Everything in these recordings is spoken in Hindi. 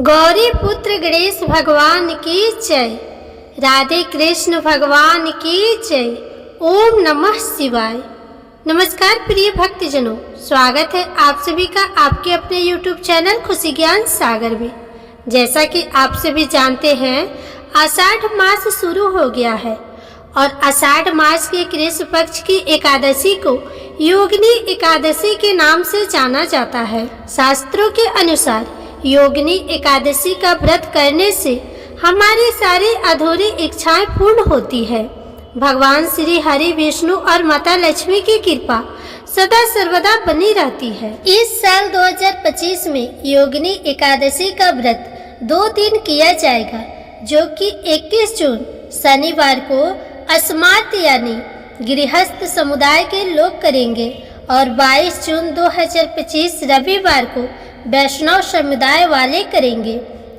गौरी पुत्र गणेश भगवान की जय। राधे कृष्ण भगवान की जय। ओम नमः शिवाय। नमस्कार प्रिय भक्तजनों, स्वागत है आप सभी का आपके अपने YouTube चैनल खुशी ज्ञान सागर में। जैसा कि आप सभी जानते हैं, आषाढ़ मास शुरू हो गया है और आषाढ़ मास के कृष्ण पक्ष की एकादशी को योगिनी एकादशी के नाम से जाना जाता है। शास्त्रों के अनुसार योगिनी एकादशी का व्रत करने से हमारी सारी अधूरी इच्छाएं पूर्ण होती है। भगवान श्री हरि विष्णु और माता लक्ष्मी की कृपा सदा सर्वदा बनी रहती है। इस साल 2025 में योगिनी एकादशी का व्रत 2 दिन किया जाएगा, जो कि 21 जून शनिवार को अस्मार्त यानी गृहस्थ समुदाय के लोग करेंगे और 22 जून 2025 रविवार को वैष्णव समुदाय वाले करेंगे।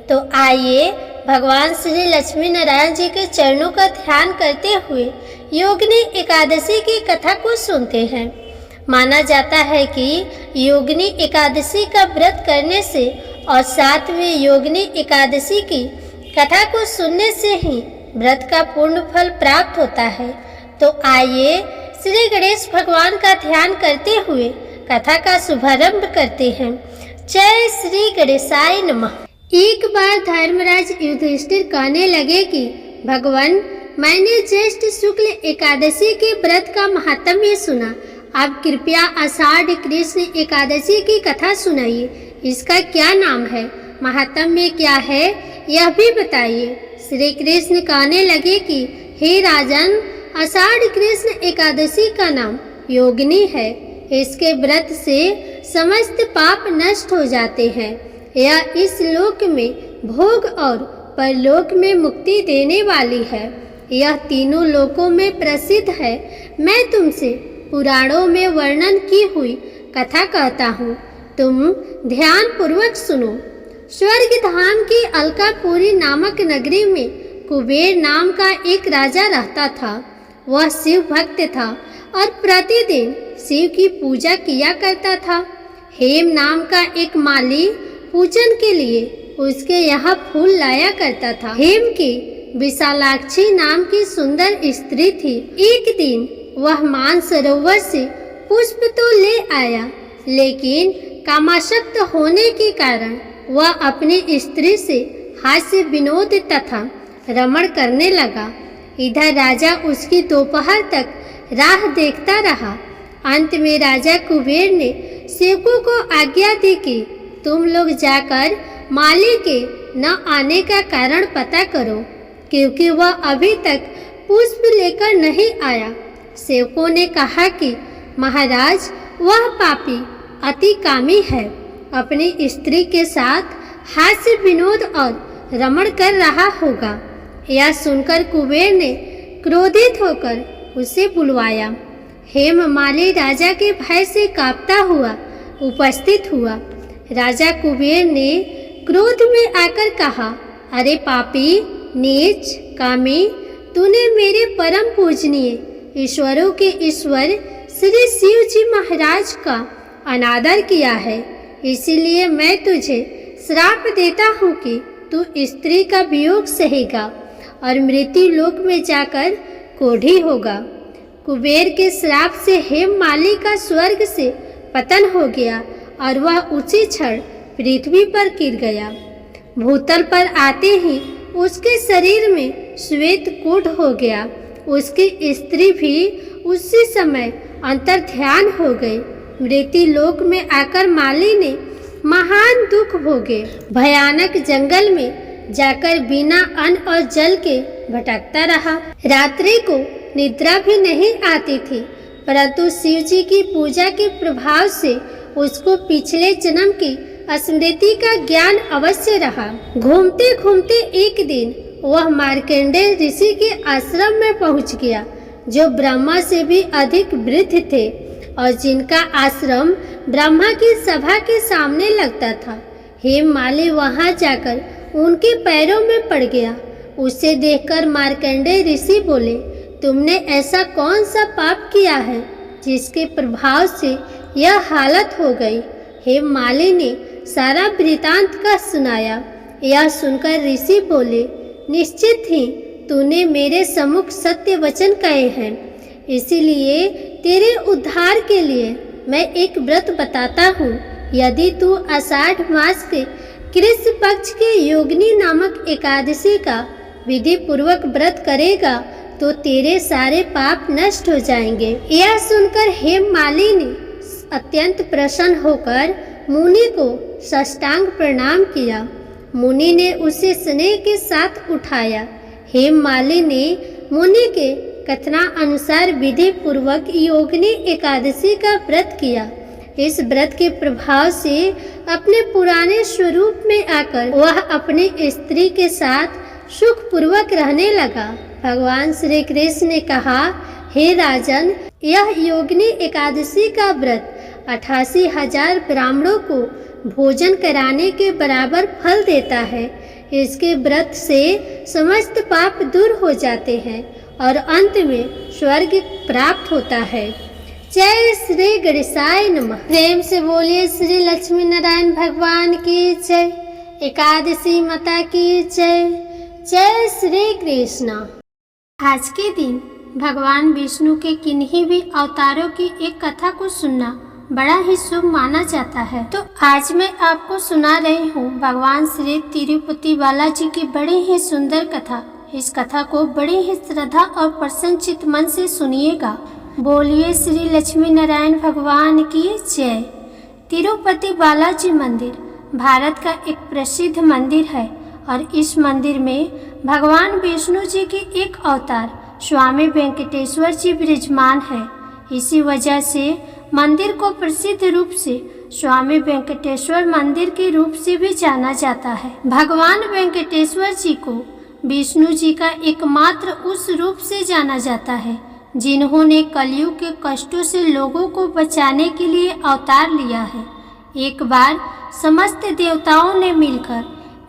तो आइए भगवान श्री लक्ष्मी नारायण जी के चरणों का ध्यान करते हुए योगिनी एकादशी की कथा को सुनते हैं। माना जाता है कि योगिनी एकादशी का व्रत करने से और 7वें योगिनी एकादशी की कथा को सुनने से ही व्रत का पूर्ण फल प्राप्त होता है। तो आइए श्री गणेश भगवान का ध्यान करते हुए कथा का शुभारंभ करते हैं। जय श्री गणेशाय नमः। एक बार धर्मराज युधिष्ठिर कहने लगे कि भगवान, मैंने ज्येष्ठ शुक्ल एकादशी के व्रत का महात्म्य सुना। आप कृपया आषाढ़ कृष्ण एकादशी की कथा सुनाइए। इसका क्या नाम है, महात्म्य क्या है, यह भी बताइए। श्री कृष्ण कहने लगे कि हे राजन, आषाढ़ कृष्ण एकादशी का नाम योगिनी है। इसके व्रत से समस्त पाप नष्ट हो जाते हैं। यह इस लोक में भोग और परलोक में मुक्ति देने वाली है। यह तीनों लोकों में प्रसिद्ध है। मैं तुमसे पुराणों में वर्णन की हुई कथा कहता हूँ, तुम ध्यान पूर्वक सुनो। स्वर्ग धाम की अलकापुरी नामक नगरी में कुबेर नाम का एक राजा रहता था। वह शिव भक्त था और प्रतिदिन शिव की पूजा किया करता था। हेम नाम का एक माली पूजन के लिए उसके यहाँ फूल लाया करता था। हेम की विशालाक्षी नाम की सुंदर स्त्री थी। एक दिन वह मानसरोवर से पुष्प तो ले आया, लेकिन कामासक्त होने के कारण वह अपनी स्त्री से हास्य विनोद तथा रमण करने लगा। इधर राजा उसकी दोपहर तक राह देखता रहा। अंत में राजा कुबेर ने सेवकों को आज्ञा दी कि तुम लोग जाकर माली के न आने का कारण पता करो, क्योंकि वह अभी तक पुष्प लेकर नहीं आया। सेवकों ने कहा कि महाराज, वह पापी अति कामी है, अपनी स्त्री के साथ हास्य विनोद और रमण कर रहा होगा। यह सुनकर कुबेर ने क्रोधित होकर उसे बुलवाया। हेममाली राजा के भय से कांपता हुआ उपस्थित हुआ। राजा कुबेर ने क्रोध में आकर कहा, अरे पापी, नीच, कामी, तूने मेरे परम पूजनीय ईश्वरों के ईश्वर श्री शिव जी महाराज का अनादर किया है। इसीलिए मैं तुझे श्राप देता हूँ कि तू स्त्री का वियोग सहेगा और मृत्यु लोक में जाकर कोढ़ी होगा। कुबेर के श्राप से हेममाली का स्वर्ग से पतन हो गया और वह उसी क्षण पृथ्वी पर गिर गया। भूतल पर आते ही उसके शरीर में श्वेत कूट हो गया। उसकी स्त्री भी उसी समय अंतर ध्यान हो गई। मृत्यु लोक में आकर माली ने महान दुख भोगे। भयानक जंगल में जाकर बिना अन्न और जल के भटकता रहा। रात्रि को निद्रा भी नहीं आती थी, परंतु शिव जी की पूजा के प्रभाव से उसको पिछले जन्म की स्मृति का ज्ञान अवश्य रहा। घूमते घूमते एक दिन वह मार्कंडेय ऋषि के आश्रम में पहुंच गया, जो ब्रह्मा से भी अधिक वृद्ध थे और जिनका आश्रम ब्रह्मा की सभा के सामने लगता था। हेममाली वहां जाकर उनके पैरों में पड़ गया। उसे देखकर मार्कंडेय ऋषि बोले, तुमने ऐसा कौन सा पाप किया है जिसके प्रभाव से यह हालत हो गई। हेममाली ने सारा वृतांत का सुनाया। यह सुनकर ऋषि बोले, निश्चित ही तूने मेरे सम्मुख सत्य वचन कहे हैं, इसीलिए तेरे उद्धार के लिए मैं एक व्रत बताता हूँ। यदि तू आषाढ़ मास के कृष्ण पक्ष के योगिनी नामक एकादशी का विधि पूर्वक व्रत करेगा तो तेरे सारे पाप नष्ट हो जाएंगे। यह सुनकर हेममालिनी ने अत्यंत प्रसन्न होकर मुनि को साष्टांग प्रणाम किया। मुनि ने उसे स्नेह के साथ उठाया। हेममालिनी ने मुनि के कथना अनुसार विधि पूर्वक योगिनी एकादशी का व्रत किया। इस व्रत के प्रभाव से अपने पुराने स्वरूप में आकर वह अपनी स्त्री के साथ सुखपूर्वक रहने लगा। भगवान श्री कृष्ण ने कहा, हे राजन, यह योगिनी एकादशी का व्रत 88,000 ब्राह्मणों को भोजन कराने के बराबर फल देता है। इसके व्रत से समस्त पाप दूर हो जाते हैं और अंत में स्वर्ग प्राप्त होता है। जय श्री गणेशाय नमः। प्रेम से बोलिए श्री लक्ष्मी नारायण भगवान की जय। एकादशी माता की जय। जय श्री कृष्ण। आज के दिन भगवान विष्णु के किन्हीं भी अवतारों की एक कथा को सुनना बड़ा ही शुभ माना जाता है। तो आज मैं आपको सुना रही हूँ भगवान श्री तिरुपति बालाजी की बड़ी ही सुंदर कथा। इस कथा को बड़ी ही श्रद्धा और प्रसन्नचित मन से सुनिएगा। बोलिए श्री लक्ष्मी नारायण भगवान की जय। तिरुपति बालाजी मंदिर भारत का एक प्रसिद्ध मंदिर है और इस मंदिर में भगवान विष्णु जी की एक अवतार स्वामी वेंकटेश्वर जी विराजमान है। इसी वजह से मंदिर को प्रसिद्ध रूप से स्वामी वेंकटेश्वर मंदिर के रूप से भी जाना जाता है। भगवान वेंकटेश्वर जी को विष्णु जी का एकमात्र उस रूप से जाना जाता है जिन्होंने कलयुग के कष्टों से लोगों को बचाने के लिए अवतार लिया है। एक बार समस्त देवताओं ने मिलकर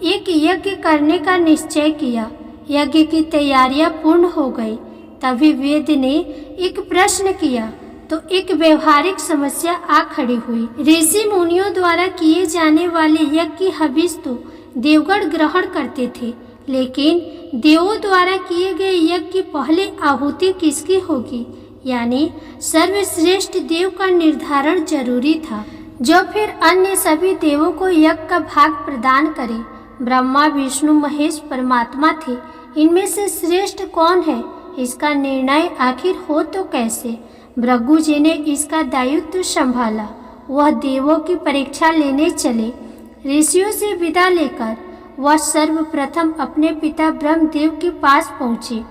एक यज्ञ करने का निश्चय किया। यज्ञ की तैयारियां पूर्ण हो गई। तभी वेद ने एक प्रश्न किया तो एक व्यवहारिक समस्या आ खड़ी हुई। ऋषि मुनियों द्वारा किए जाने वाले यज्ञ की हविष तो देवगण ग्रहण करते थे, लेकिन देवों द्वारा किए गए यज्ञ की पहली आहुति किसकी होगी, यानी सर्वश्रेष्ठ देव का निर्धारण जरूरी था, जो फिर अन्य सभी देवों को यज्ञ का भाग प्रदान करे। ब्रह्मा, विष्णु, महेश परमात्मा थे। इनमें से श्रेष्ठ कौन है, इसका निर्णय आखिर हो तो कैसे। भृगु जी ने इसका दायित्व संभाला। वह देवों की परीक्षा लेने चले। ऋषियों से विदा लेकर वह सर्वप्रथम अपने पिता ब्रह्मदेव के पास पहुँचे।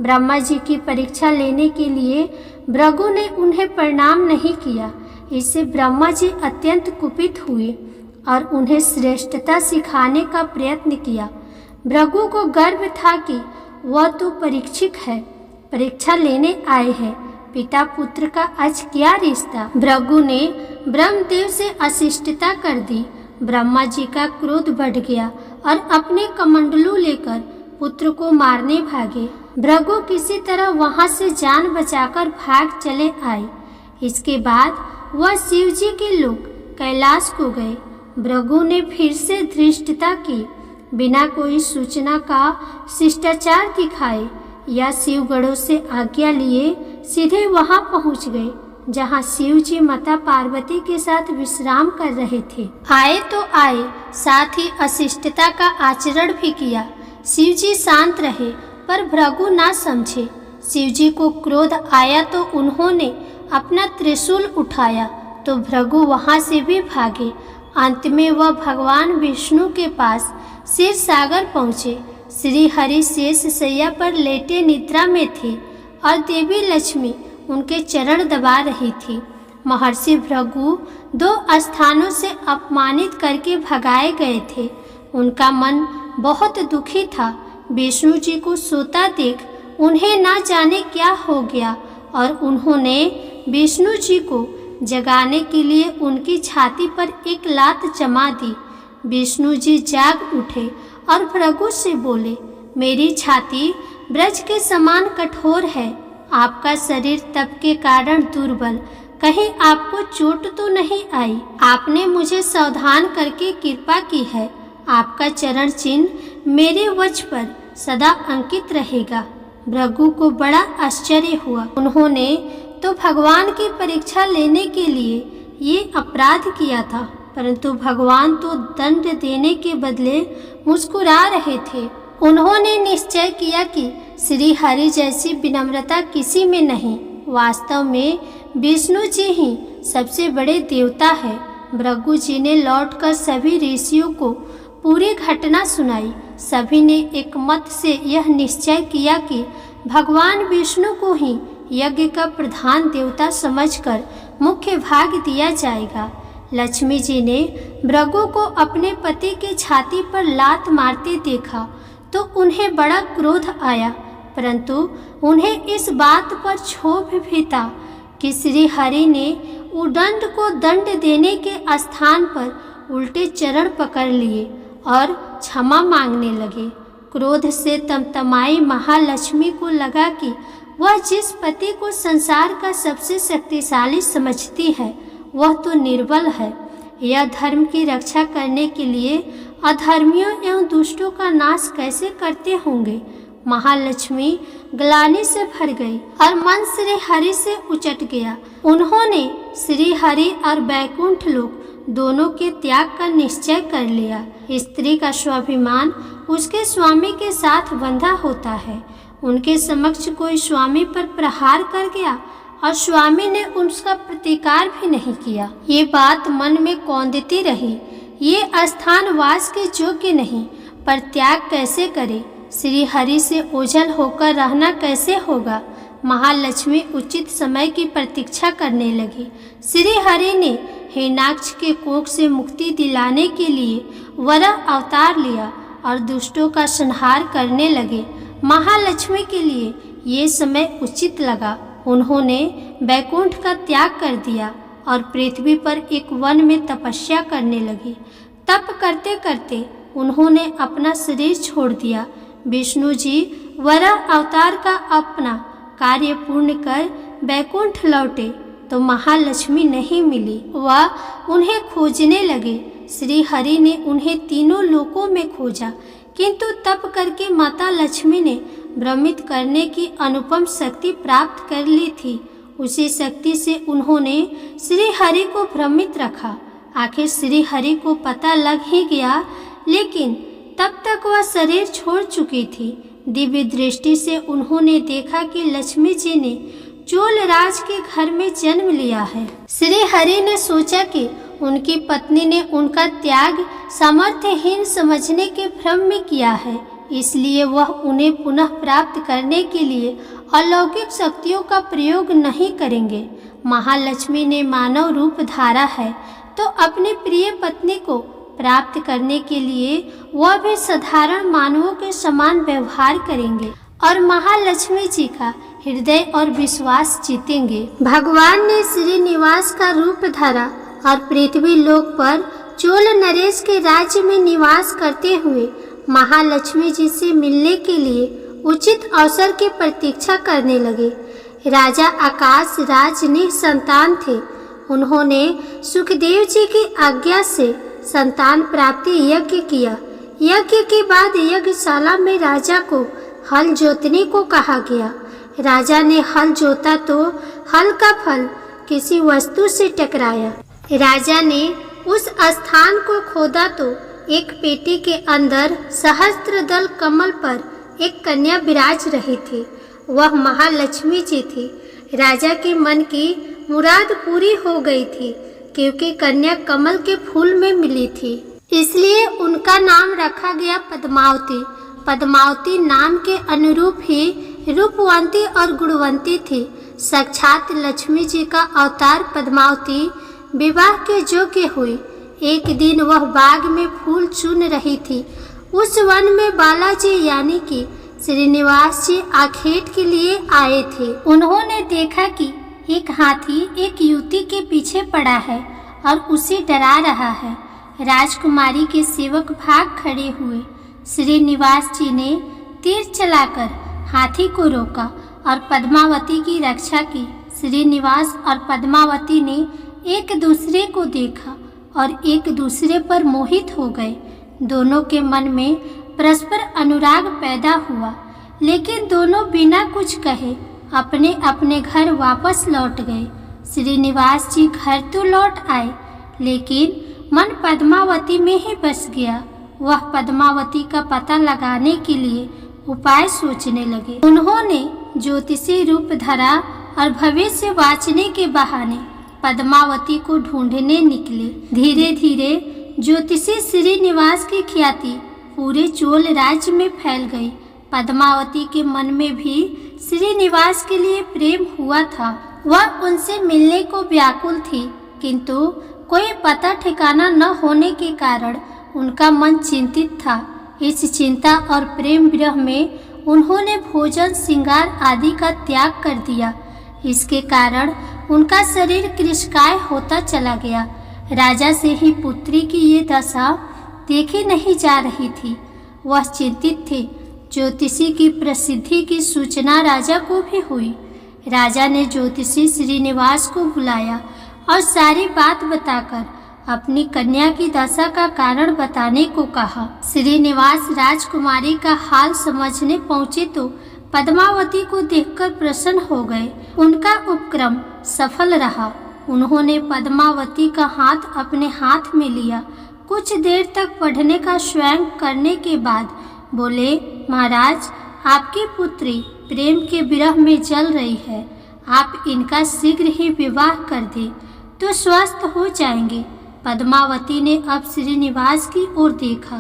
ब्रह्मा जी की परीक्षा लेने के लिए भृगु ने उन्हें प्रणाम नहीं किया। इससे ब्रह्मा जी अत्यंत कुपित हुए और उन्हें श्रेष्ठता सिखाने का प्रयत्न किया। भृगु को गर्व था कि वह तो परीक्षक है, परीक्षा लेने आए हैं, पिता पुत्र का आज क्या रिश्ता। भृगु ने ब्रह्मदेव से अशिष्टता कर दी। ब्रह्मा जी का क्रोध बढ़ गया और अपने कमंडलू लेकर पुत्र को मारने भागे। भृगु किसी तरह वहां से जान बचाकर भाग चले आए। इसके बाद वह शिव जी के लोग कैलाश को गए। भृगु ने फिर से धृष्टता की, बिना कोई सूचना का शिष्टाचार दिखाए या शिवगणों से आज्ञा लिए सीधे वहां पहुंच गए जहां शिव जी माता पार्वती के साथ विश्राम कर रहे थे। आए तो आए, साथ ही अशिष्टता का आचरण भी किया। शिव जी शांत रहे पर भृगु ना समझे। शिव जी को क्रोध आया तो उन्होंने अपना त्रिशूल उठाया तो भृगु वहां से भी भागे। अंत में वह भगवान विष्णु के पास क्षीर सागर पहुँचे। श्री हरि शेष शैया पर लेटे निद्रा में थे और देवी लक्ष्मी उनके चरण दबा रही थी। महर्षि भृगु 2 स्थानों से अपमानित करके भगाए गए थे। उनका मन बहुत दुखी था। विष्णु जी को सोता देख उन्हें ना जाने क्या हो गया और उन्होंने विष्णु जी को जगाने के लिए उनकी छाती पर एक लात जमा दी। विष्णु जी जाग उठे और भृगु से बोले, मेरी छाती ब्रज के समान कठोर है, आपका शरीर तप के कारण दुर्बल, कहीं आपको चोट तो नहीं आई। आपने मुझे सावधान करके कृपा की है आपका चरण चिन्ह मेरे वक्ष पर सदा अंकित रहेगा। भृगु को बड़ा आश्चर्य हुआ। उन्होंने तो भगवान की परीक्षा लेने के लिए ये अपराध किया था, परंतु भगवान तो दंड देने के बदले मुस्कुरा रहे थे। उन्होंने निश्चय किया कि श्री हरि जैसी विनम्रता किसी में नहीं। वास्तव में विष्णु जी ही सबसे बड़े देवता है। भृगु जी ने लौटकर सभी ऋषियों को पूरी घटना सुनाई। सभी ने एक मत से यह निश्चय किया कि भगवान विष्णु को ही यज्ञ का प्रधान देवता समझकर मुख्य भाग दिया जाएगा। लक्ष्मी जी ने भृगु को अपने पति के छाती पर लात मारते देखा तो उन्हें बड़ा क्रोध आया, परंतु उन्हें इस बात पर क्षोभ भी था कि श्री हरि ने उदंड को दंड देने के स्थान पर उल्टे चरण पकड़ लिए और क्षमा मांगने लगे। क्रोध से तमतमाई महालक्ष्मी को लगा कि वह जिस पति को संसार का सबसे शक्तिशाली समझती है वह तो निर्बल है। यह धर्म की रक्षा करने के लिए अधर्मियों एवं दुष्टों का नाश कैसे करते होंगे। महालक्ष्मी ग्लानि से भर गई और मन श्री हरि से उचट गया। उन्होंने श्री हरि और बैकुंठ लोक दोनों के त्याग का निश्चय कर लिया। स्त्री का स्वाभिमान उसके स्वामी के साथ बंधा होता है। उनके समक्ष कोई स्वामी पर प्रहार कर गया और स्वामी ने उसका प्रतिकार भी नहीं किया। ये बात मन में कौंधती रही। ये स्थान वास के योग्य नहीं, पर त्याग कैसे करे? श्री हरि से ओझल होकर रहना कैसे होगा? महालक्ष्मी उचित समय की प्रतीक्षा करने लगी। श्री हरि ने हिरण्याक्ष के कोख से मुक्ति दिलाने के लिए वराह अवतार लिया और दुष्टों का संहार करने लगे। महालक्ष्मी के लिए ये समय उचित लगा। उन्होंने बैकुंठ का त्याग कर दिया और पृथ्वी पर एक वन में तपस्या करने लगी। तप करते करते उन्होंने अपना शरीर छोड़ दिया। विष्णु जी वराह अवतार का अपना कार्य पूर्ण कर बैकुंठ लौटे तो महालक्ष्मी नहीं मिली। वह उन्हें खोजने लगे। श्री हरि ने उन्हें तीनों लोकों में खोजा, किंतु तप करके माता लक्ष्मी ने भ्रमित करने की अनुपम शक्ति प्राप्त कर ली थी। उसी शक्ति से उन्होंने श्री हरि को भ्रमित रखा। आखिर श्री हरि को पता लग ही गया, लेकिन तब तक वह शरीर छोड़ चुकी थी। दिव्य दृष्टि से उन्होंने देखा कि लक्ष्मी जी ने चोल राज के घर में जन्म लिया है। श्री हरि ने सोचा कि उनकी पत्नी ने उनका त्याग सामर्थ्यहीन समझने के भ्रम में किया है, इसलिए वह उन्हें पुनः प्राप्त करने के लिए अलौकिक शक्तियों का प्रयोग नहीं करेंगे। महालक्ष्मी ने मानव रूप धारा है तो अपनी प्रिय पत्नी को प्राप्त करने के लिए वह भी साधारण मानवों के समान व्यवहार करेंगे और महालक्ष्मी जी का हृदय और विश्वास जीतेंगे। भगवान ने श्रीनिवास का रूप धरा और पृथ्वी लोक पर चोल नरेश के राज्य में निवास करते हुए महालक्ष्मी जी से मिलने के लिए उचित अवसर की प्रतीक्षा करने लगे। राजा आकाश राज निसंतान थे। उन्होंने सुखदेव जी की आज्ञा से संतान प्राप्ति यज्ञ किया। यज्ञ के बाद यज्ञशाला में राजा को हल जोतने को कहा गया। राजा ने हल जोता तो हल का फल किसी वस्तु से टकराया। राजा ने उस स्थान को खोदा तो एक पेटी के अंदर सहस्त्रदल कमल पर एक कन्या विराज रही थी। वह महालक्ष्मी जी थी। राजा के मन की मुराद पूरी हो गई थी, क्योंकि कन्या कमल के फूल में मिली थी, इसलिए उनका नाम रखा गया पद्मावती। पद्मावती नाम के अनुरूप ही रूपवंती और गुणवंती थी। साक्षात लक्ष्मी जी का अवतार पद्मावती विवाह के योग्य हुई। एक दिन वह बाग में फूल चुन रही थी। उस वन में बालाजी यानी कि श्रीनिवास जी आखेट के लिए आए थे। उन्होंने देखा कि एक हाथी एक युवती के पीछे पड़ा है और उसे डरा रहा है। राजकुमारी के सेवक भाग खड़े हुए। श्रीनिवास जी ने तीर चलाकर हाथी को रोका और पद्मावती की रक्षा की। श्रीनिवास और पद्मावती ने एक दूसरे को देखा और एक दूसरे पर मोहित हो गए। दोनों के मन में परस्पर अनुराग पैदा हुआ, लेकिन दोनों बिना कुछ कहे अपने अपने घर वापस लौट गए। श्रीनिवास जी घर तो लौट आए, लेकिन मन पद्मावती में ही बस गया। वह पद्मावती का पता लगाने के लिए उपाय सोचने लगे। उन्होंने ज्योतिषी रूप धरा और भविष्य वाचने के बहाने पद्मावती को ढूंढने निकले। धीरे धीरे ज्योतिषी श्रीनिवास की ख्याति पूरे चोल राज्य में फैल गई। पद्मावती के मन में भी श्रीनिवास के लिए प्रेम हुआ था। वह उनसे मिलने को व्याकुल थी, किंतु कोई पता ठिकाना न होने के कारण उनका मन चिंतित था। इस चिंता और प्रेम विरह में उन्होंने भोजन, श्रृंगार आदि का त्याग कर दिया। इसके कारण उनका शरीर कृशकाय होता चला गया। राजा से ही पुत्री की ये दशा देखी नहीं जा रही थी। वह चिंतित थे। ज्योतिषी की प्रसिद्धि की सूचना राजा को भी हुई। राजा ने ज्योतिषी श्रीनिवास को बुलाया और सारी बात बताकर अपनी कन्या की दशा का कारण बताने को कहा। श्रीनिवास राजकुमारी का हाल समझने पहुँचे तो पद्मावती को देखकर प्रसन्न हो गए। उनका उपक्रम सफल रहा। उन्होंने पद्मावती का हाथ अपने हाथ में लिया। कुछ देर तक पढ़ने का स्वयं करने के बाद बोले, महाराज, आपकी पुत्री प्रेम के विरह में जल रही है। आप इनका शीघ्र ही विवाह कर दें तो स्वस्थ हो जाएंगे। पद्मावती ने अब श्रीनिवास की ओर देखा।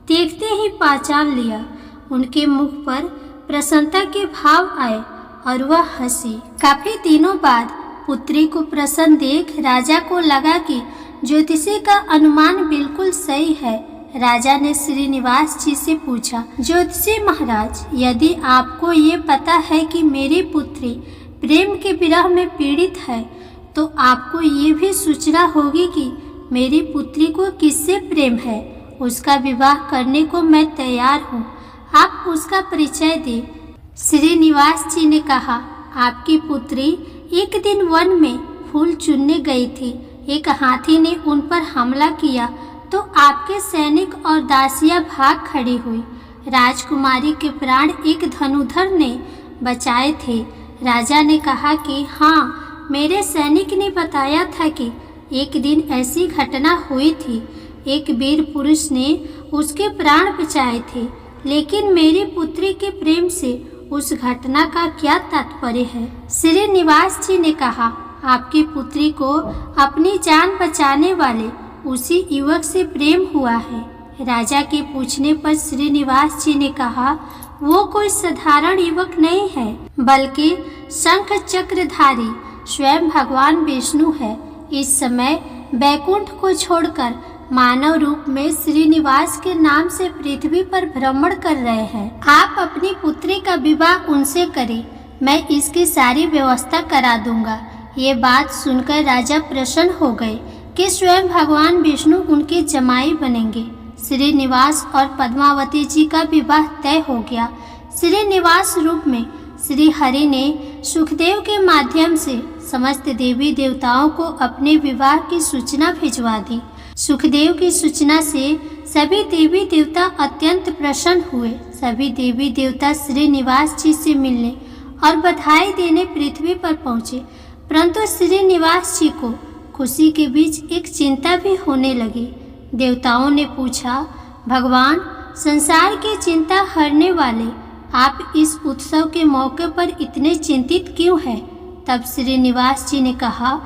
देखते ही पहचान लिया। उनके मुख पर प्रसन्नता के भाव आए और वह हंसी। काफी दिनों बाद पुत्री को प्रसन्न देख राजा को लगा कि ज्योतिषी का अनुमान बिल्कुल सही है। राजा ने श्रीनिवास जी से पूछा, ज्योतिषी महाराज, यदि आपको ये पता है कि मेरी पुत्री प्रेम के विरह में पीड़ित है, तो आपको ये भी सूचना होगी कि मेरी पुत्री को किससे प्रेम है। उसका विवाह करने को मैं तैयार हूँ। आप उसका परिचय दें। श्रीनिवास जी ने कहा, आपकी पुत्री एक दिन वन में फूल चुनने गई थी। एक हाथी ने उन पर हमला किया तो आपके सैनिक और दासियां भाग खड़ी हुई। राजकुमारी के प्राण एक धनुधर ने बचाए थे। राजा ने कहा कि हाँ, मेरे सैनिक ने बताया था कि एक दिन ऐसी घटना हुई थी। एक वीर पुरुष ने उसके प्राण बचाए थे, लेकिन मेरी पुत्री के प्रेम से उस घटना का क्या तात्पर्य है। श्रीनिवास जी ने कहा, आपकी पुत्री को अपनी जान बचाने वाले उसी युवक से प्रेम हुआ है। राजा के पूछने पर श्रीनिवास जी ने कहा, वो कोई साधारण युवक नहीं है, बल्कि शंख चक्रधारी स्वयं भगवान विष्णु है। इस समय बैकुंठ को छोड़कर मानव रूप में श्रीनिवास के नाम से पृथ्वी पर भ्रमण कर रहे हैं। आप अपनी पुत्री का विवाह उनसे करें, मैं इसकी सारी व्यवस्था करा दूंगा। ये बात सुनकर राजा प्रसन्न हो गए कि स्वयं भगवान विष्णु उनके जमाई बनेंगे। श्रीनिवास और पद्मावती जी का विवाह तय हो गया। श्रीनिवास रूप में श्री हरि ने सुखदेव के माध्यम से समस्त देवी देवताओं को अपने विवाह की सूचना भिजवा दी। सुखदेव की सूचना से सभी देवी देवता अत्यंत प्रसन्न हुए। सभी देवी देवता श्रीनिवास जी से मिलने और बधाई देने पृथ्वी पर पहुँचे, परंतु श्रीनिवास जी को खुशी के बीच एक चिंता भी होने लगी। देवताओं ने पूछा, भगवान, संसार की चिंता हरने वाले आप इस उत्सव के मौके पर इतने चिंतित क्यों हैं? तब श्रीनिवास जी ने कहा,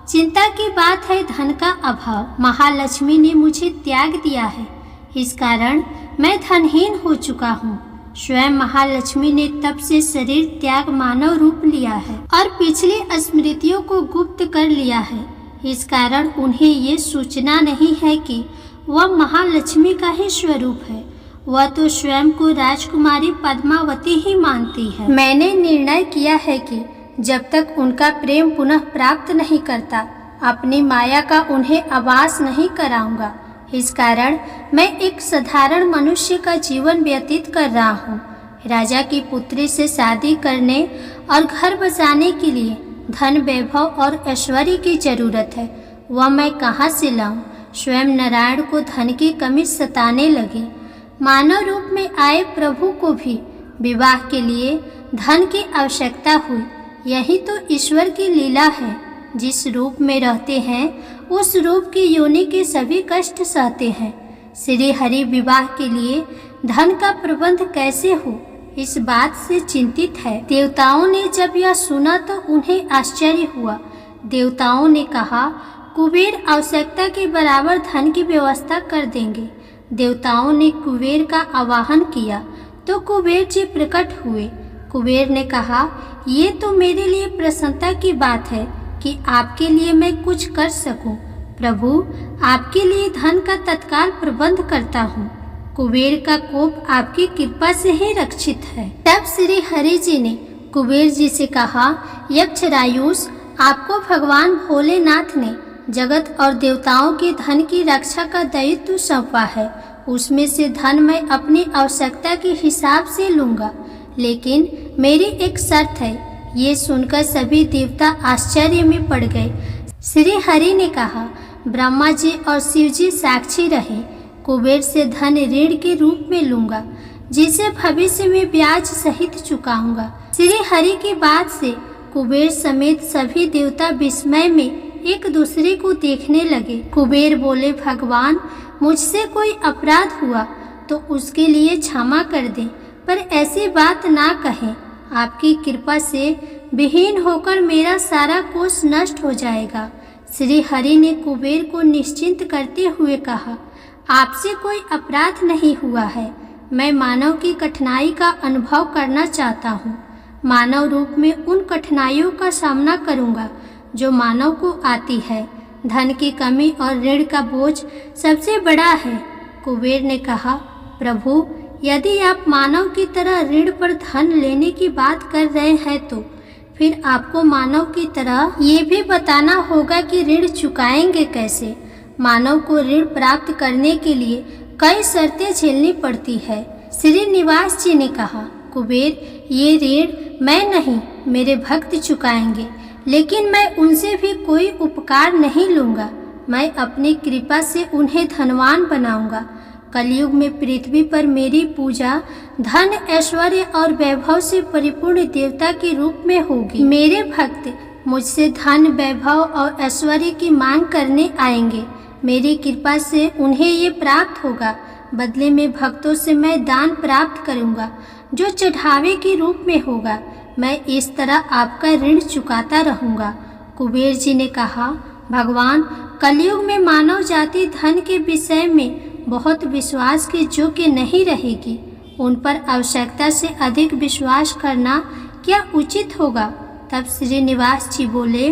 चिंता की बात है धन का अभाव। महालक्ष्मी ने मुझे त्याग दिया है, इस कारण मैं धनहीन हो चुका हूँ। स्वयं महालक्ष्मी ने तब से शरीर त्याग मानव रूप लिया है और पिछली स्मृतियों को गुप्त कर लिया है। इस कारण उन्हें ये सूचना नहीं है कि वह महालक्ष्मी का ही स्वरूप है। वह तो स्वयं को राजकुमारी पद्मावती ही मानती है। मैंने निर्णय किया है कि जब तक उनका प्रेम पुनः प्राप्त नहीं करता, अपनी माया का उन्हें आभास नहीं कराऊंगा। इस कारण मैं एक साधारण मनुष्य का जीवन व्यतीत कर रहा हूँ। राजा की पुत्री से शादी करने और घर बसाने के लिए धन, वैभव और ऐश्वर्य की जरूरत है। वह मैं कहाँ से लाऊं? स्वयं नारायण को धन की कमी सताने लगी। मानव रूप में आए प्रभु को भी विवाह के लिए धन की आवश्यकता हुई। यही तो ईश्वर की लीला है। जिस रूप में रहते हैं उस रूप की योनि के सभी कष्ट सहते हैं। श्री हरि विवाह के लिए धन का प्रबंध कैसे हो, इस बात से चिंतित है। देवताओं ने जब यह सुना तो उन्हें आश्चर्य हुआ। देवताओं ने कहा, कुबेर आवश्यकता के बराबर धन की व्यवस्था कर देंगे। देवताओं ने कुबेर का आवाहन किया तो कुबेर जी प्रकट हुए। कुबेर ने कहा, ये तो मेरे लिए प्रसन्नता की बात है कि आपके लिए मैं कुछ कर सकूं। प्रभु, आपके लिए धन का तत्काल प्रबंध करता हूँ। कुबेर का कोप आपकी कृपा से ही रक्षित है। तब श्री हरि जी ने कुबेर जी से कहा, यक्षरायुष, आपको भगवान भोलेनाथ ने जगत और देवताओं के धन की रक्षा का दायित्व सौंपा है। उसमें से धन मैं अपनी आवश्यकता के हिसाब से लूँगा, लेकिन मेरी एक शर्त है। ये सुनकर सभी देवता आश्चर्य में पड़ गए। श्री हरि ने कहा, ब्रह्मा जी और शिव जी साक्षी रहे। कुबेर से धन ऋण के रूप में लूँगा, जिसे भविष्य में ब्याज सहित चुकाऊंगा। श्री हरि की बात से कुबेर समेत सभी देवता विस्मय में एक दूसरे को देखने लगे। कुबेर बोले, भगवान, मुझसे कोई अपराध हुआ तो उसके लिए क्षमा कर दें, पर ऐसी बात ना कहें। आपकी कृपा से विहीन होकर मेरा सारा कोष नष्ट हो जाएगा। श्री हरि ने कुबेर को निश्चिंत करते हुए कहा, आपसे कोई अपराध नहीं हुआ है। मैं मानव की कठिनाई का अनुभव करना चाहता हूँ। मानव रूप में उन कठिनाइयों का सामना करूँगा जो मानव को आती है। धन की कमी और ऋण का बोझ सबसे बड़ा है। कुबेर ने कहा, प्रभु, यदि आप मानव की तरह ऋण पर धन लेने की बात कर रहे हैं तो फिर आपको मानव की तरह ये भी बताना होगा कि ऋण चुकाएंगे कैसे। मानव को ऋण प्राप्त करने के लिए कई शर्तें झेलनी पड़ती है। श्रीनिवास जी ने कहा, कुबेर, ये ऋण मैं नहीं, मेरे भक्त चुकाएंगे, लेकिन मैं उनसे भी कोई उपकार नहीं लूँगा। मैं अपनी कृपा से उन्हें धनवान बनाऊंगा। कलयुग में पृथ्वी पर मेरी पूजा धन, ऐश्वर्य और वैभव से परिपूर्ण देवता के रूप में होगी। मेरे भक्त मुझसे धन, वैभव और ऐश्वर्य की मांग करने आएंगे। मेरी कृपा से उन्हें ये प्राप्त होगा। बदले में भक्तों से मैं दान प्राप्त करूंगा, जो चढ़ावे के रूप में होगा। मैं इस तरह आपका ऋण चुकाता रहूंगा। कुबेर जी ने कहा, भगवान, कलयुग में मानव जाति धन के विषय में बहुत विश्वास के योग्य नहीं रहेगी। उन पर आवश्यकता से अधिक विश्वास करना क्या उचित होगा। तब श्रीनिवास जी बोले,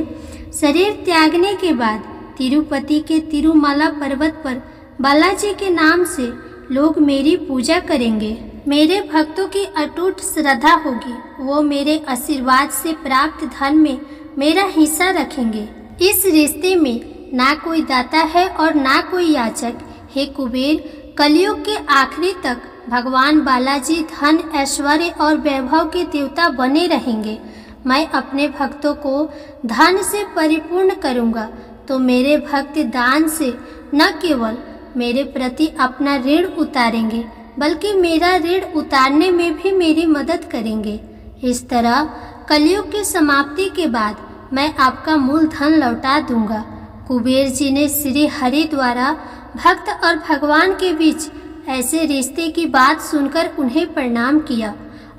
शरीर त्यागने के बाद तिरुपति के तिरुमाला पर्वत पर बालाजी के नाम से लोग मेरी पूजा करेंगे। मेरे भक्तों की अटूट श्रद्धा होगी। वो मेरे आशीर्वाद से प्राप्त धन में मेरा हिस्सा रखेंगे। इस रिश्ते में ना कोई दाता है और ना कोई याचक। हे कुबेर, कलयुग के आखिरी तक भगवान बालाजी धन, ऐश्वर्य और वैभव के देवता बने रहेंगे। मैं अपने भक्तों को धन से परिपूर्ण करूंगा तो मेरे भक्त दान से न केवल मेरे प्रति अपना ऋण उतारेंगे, बल्कि मेरा ऋण उतारने में भी मेरी मदद करेंगे। इस तरह कलयुग की समाप्ति के बाद मैं आपका मूल धन लौटा दूंगा। कुबेर जी ने श्री हरि द्वारा भक्त और भगवान के बीच ऐसे रिश्ते की बात सुनकर उन्हें प्रणाम किया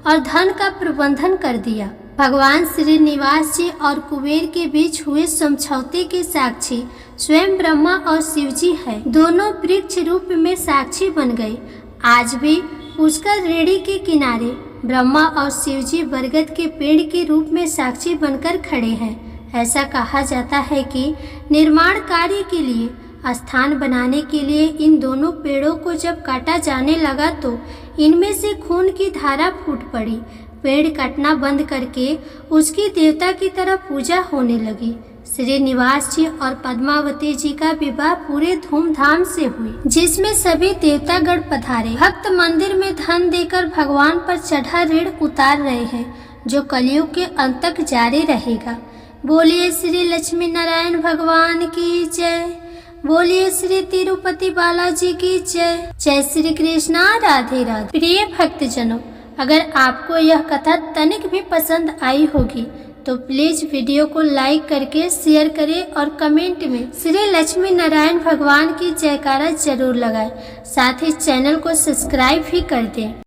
और धन का प्रबंधन कर दिया। भगवान श्रीनिवास जी और कुबेर के बीच हुए समझौते के साक्षी स्वयं ब्रह्मा और शिव जी हैं। दोनों वृक्ष रूप में साक्षी बन गए। आज भी पुष्कर रेड़ी के किनारे ब्रह्मा और शिव जी बरगद के पेड़ के रूप में साक्षी बनकर खड़े हैं। ऐसा कहा जाता है कि निर्माण कार्य के लिए स्थान बनाने के लिए इन दोनों पेड़ों को जब काटा जाने लगा तो इनमें से खून की धारा फूट पड़ी। पेड़ काटना बंद करके उसकी देवता की तरह पूजा होने लगी। श्रीनिवास जी और पद्मावती जी का विवाह पूरे धूमधाम से हुई, जिसमें सभी देवतागण पधारे। भक्त मंदिर में धन देकर भगवान पर चढ़ा ऋण उतार रहे हैं, जो कलयुग के अंत तक जारी रहेगा। बोलिए श्री लक्ष्मी नारायण भगवान की जय। बोलिए श्री तिरुपति बालाजी की जय। जय श्री कृष्णा, राधे राधे। प्रिय भक्तजनों, अगर आपको यह कथा तनिक भी पसंद आई होगी तो प्लीज वीडियो को लाइक करके शेयर करें और कमेंट में श्री लक्ष्मी नारायण भगवान की जयकारा जरूर लगाएं। साथ ही चैनल को सब्सक्राइब भी कर दें।